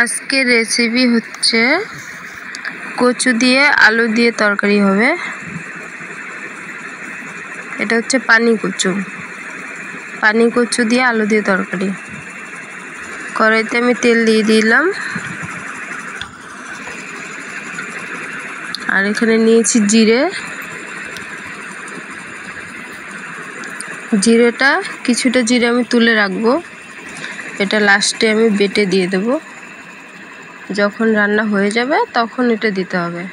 আজকে রেসিপি হচ্ছে কচু দিয়ে আলু দিয়ে তরকারি হবে। এটা হচ্ছে পানি কচু দিয়ে আলু দিয়ে তরকারি। কড়াইতে আমি তেল দিয়ে দিলাম, আর এখানে নিয়েছি জিরেটা কিছুটা জিরে আমি তুলে রাখবো। এটা লাস্টে আমি বেটে দিয়ে দেব, যখন রান্না হয়ে যাবে তখন এটা দিতে হবে।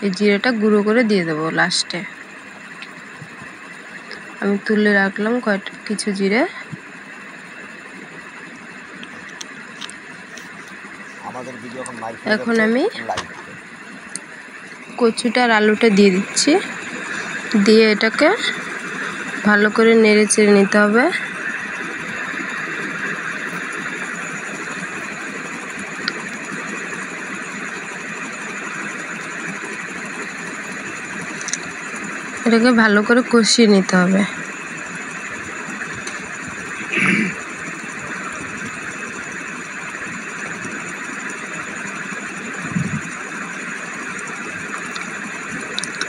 এই জিরেটা গুঁড়ো করে দিয়ে দেব লাস্টে। আমি তুলে রাখলাম কিছু জিরে। এখন আমি কচুটার আলুটা দিয়ে দিচ্ছি, দিয়ে এটাকে ভালো করে নেড়ে চেড়ে নিতে হবে। এটাকে ভালো করে কষিয়ে নিতে হবে।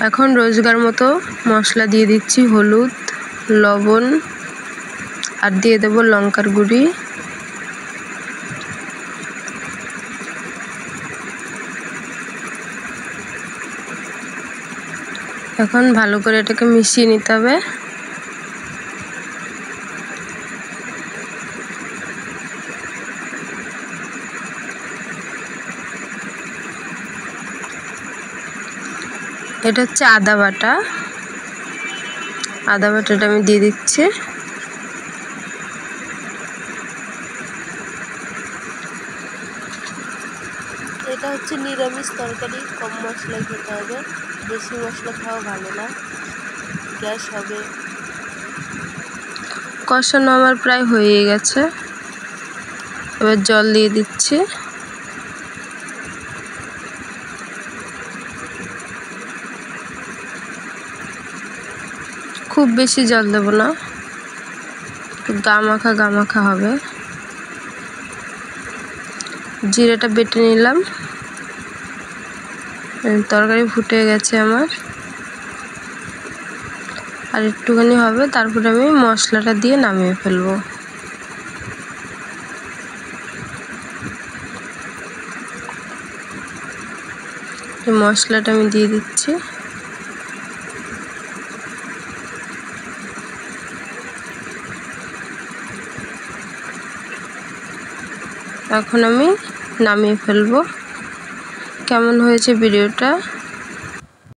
এখন রোজগার মতো মশলা দিয়ে দিচ্ছি, হলুদ, লবণ, আর দিয়ে দেব লঙ্কার গুঁড়ি। এখন ভালো করে এটাকে মিশিয়ে নিতে হবে। এটা হচ্ছে আদা বাটাটা আমি দিয়ে দিচ্ছি। এটা হচ্ছে নিরামিষ তরকারি, কম মশলায় খেতে হবে, বেশি মশলা খাওয়া ভালো না, গ্যাস হবে। কষানো আমার প্রায় হয়ে গেছে, এবার জল দিয়ে দিচ্ছি। খুব বেশি জল দেব না, গা মাখা হবে। জিরেটা বেটে নিলাম, তরকারি ফুটে গেছে আমার, আর একটুখানি হবে, তারপরে আমি মশলাটা দিয়ে নামিয়ে ফেলবো। মশলাটা আমি দিয়ে দিচ্ছি। এখন আমি নামিয়ে ফেলবো। কেমন হয়েছে ভিডিওটা